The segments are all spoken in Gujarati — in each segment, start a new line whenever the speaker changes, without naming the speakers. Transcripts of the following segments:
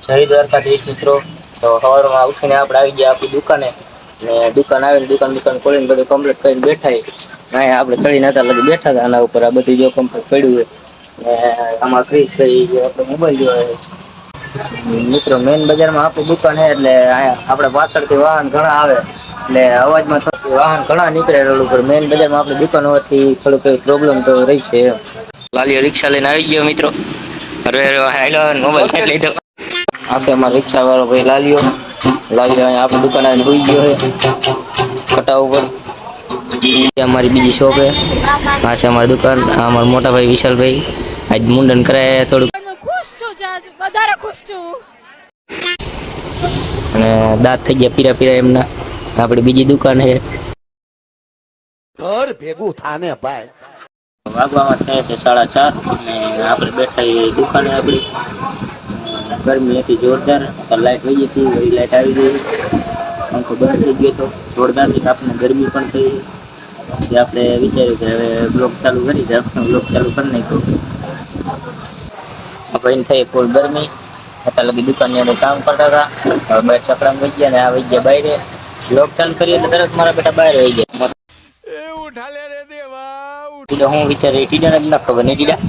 જય દ્વારકાધીશ મિત્રો। તો સવારમાં ઉઠીને આપણે આવી ગયા આપણી દુકાને ને દુકાન આવીને દુકાન ખોલીને બધું કમ્પ્લીટ કરીને બેઠા અહીંયા આપણે ચડી નતા લગી બેઠા હતા આના ઉપર આ બધી જો કમ્પ્લીટ પડ્યું હોય ને આમાં ફ્રીજ થઈ આપણે મોબાઈલ જોવા મિત્રો મેન બજારમાં આપણી દુકાન છે એટલે આપણે પાછળથી વાહન ઘણા આવે એટલે અવાજમાં થોડું વાહન ઘણા નીકળે રોડ ઉપર મેન બજારમાં આપણી દુકાન હોવાથી થોડુંક પ્રોબ્લેમ તો રહી છે। લાલીઓ રિક્ષા લઈને આવી ગયો મિત્રો। અરે હાલો મોબાઈલ કાઢી લીધો। આ છે અમારો રિક્ષા વાળો ભાઈ લાલીઓ અહીંયા આપણી દુકાન આવીને હોઈ ગયો છે કટા ઉપર। हमारी बीजी शॉप है आ છે અમારી દુકાન। આ અમારા મોટા ભાઈ વિશાલભાઈ આજ મુંડન કરાય થોડું ખુશ છું વધારે ખુશ છું અને દાંત થઈ ગયા પીરા પીરા એમના। આપણી બીજી દુકાન છે
ઘર ભેગું થાને ભાઈ।
વાગવામાં થાય છે 4:30 અને આપણે બેઠા એ દુકાને આપણી ગરમી હતી જોરદાર તો લાઈટ વહી ગઈ હતી લાઈટ આવી ગઈ પંખો બંધ થઈ ગયો હતો જોરદાર આપણે ગરમી પણ થઈ પછી આપણે વિચાર્યું કે હવે બ્લોગ ચાલુ કરી દે બ્લોગ ચાલુ કરી નાખ્યો। ભાઈને થઈ ફૂલ ગરમી અત્યારે લગી દુકાનની અંદર કામ કરતા હતા હવે બહાર ચકડામાં વહી ગયા ને આ વહી ગયા બહાર બ્લોગ ચાલુ કરીએ એટલે તરત મારા બેટા બહાર વહી ગયા। ટીડા હું વિચારે ટીડાને જ ન ખબર નહીં ટીડા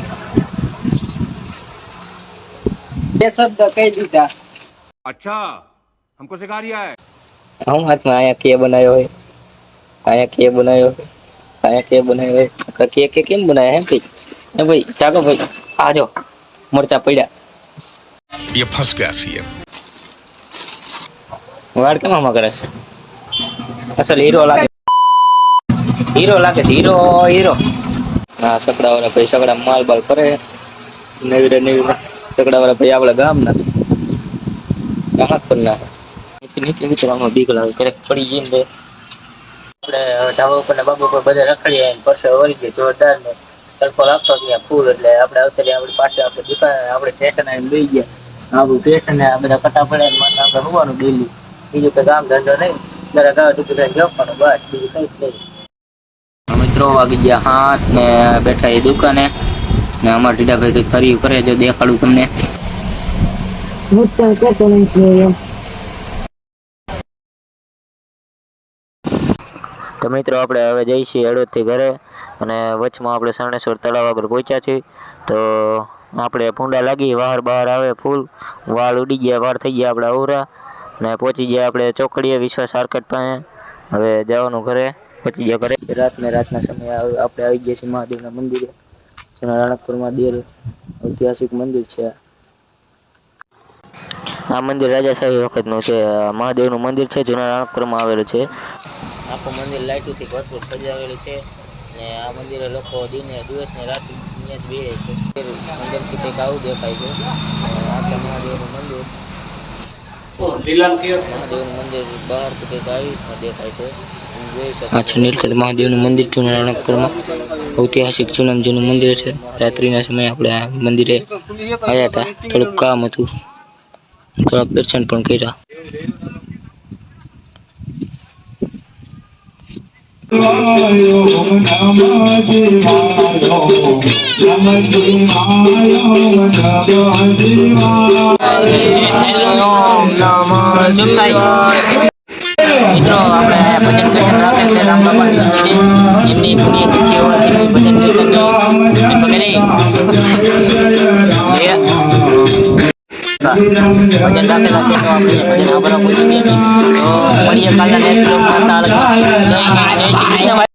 ये शब्द कह दीता।
अच्छा हमको सिखा रिया है।
हम हाथ में आया के बनायो है आया के बनायो है आया के बनायो है के केम बनाया है भाई ए भाई चालो भाई आ जाओ मरचा पड़ा
ये फंस गया सीएम।
वाड़ के मामा करे છે અસલ હીરો લાગે છે હીરો હા સકડા વાળા ભાઈ સકડા માલ બાલ કરે નવી સકડા વાળા ભાઈ આપણા ગામના ગામત પણ ના નીચે મિત્રો બીક લાગે ક્યારેક પડી જઈને આપણે ધાબા ઉપર ને બાબા ઉપર બધા રખડીએ પરસે વળી ગઈ જોરદાર ને તડકો લાગતો ત્યાં ફૂલ એટલે આપણે આવતા આપણી પાસે આપણે દુકાન આપણે સ્ટેશન આવીને લઈ ગયા આપણું સ્ટેશન ને બધા કટા પડે માટે આપણે હોવાનું ડેલી બીજું કઈ કામ ધંધો નહીં જરા ગાવ દુકાન જવાનું બસ બીજું કઈ જ નહીં। મિત્રો વાગી ગયા 7 ને બેઠા એ દુકાને ને અમારા ટીડાભાઈ કઈ ફરી કરે જો દેખાડું તમને તો મિત્રો આપણે હવે જઈએ છીએ હળવદથી ઘરે અને વચમાં આપણે શરણેશ્વર તળાવ આગળ પહોંચ્યા છીએ તો આપણે ભૂંડા લાગી બહાર આવે ફૂલ વાળ ઉડી ગયા વાળ થઈ ગયા આપણે અવરા ને પહોંચી ગયા આપણે ચોકડીએ વિશ્વાસ માર્કેટ પાસે હવે જવાનું ઘરે પહોંચી ગયા ઘરે રાતના સમયે આપણે આવી ગયા છીએ મહાદેવના મંદિરે જેના રાણકપુર મહાદેવ ઐતિહાસિક મંદિર છે। આ મંદિર રાજાશાહી વખતનું છે મહાદેવનું મંદિર છે જૂના રાણકપુરમાં આવેલું છે। આખું મંદિર લાઇટોથી ભરપૂર સજાવેલું છે ને આ મંદિરે લોકો દિવસ ને રાત અહીંયા જ બેસે છે અંદરથી કંઈક આવું દેખાય છે આટલા મહાદેવનું મંદિર બહારથી કંઈક આવી દેખાય છે આ છે નીલકંઠ મહાદેવનું મંદિર જૂના રાણકપુરમાં ઐતિહાસિક જૂનું મંદિર છે। રાત્રિના સમયે આપણે આ મંદિરે આવ્યા હતા થોડુંક કામ હતું થોડાક દર્શન પણ કર્યા। મિત્રો આપણે ભજન કીર્તન રાખેલ છે રામ બાબા એમની પુણ્ય તિથિ હોવાથી ભજન કીર્તન વગેરે ભજન રાખેલા છે તો આપણે ભજન આગળ પહોંચી ગયા છીએ તો મળીએ કાલના નેક્સ્ટ બ્લોગમાં। જય શ્રી કૃષ્ણ।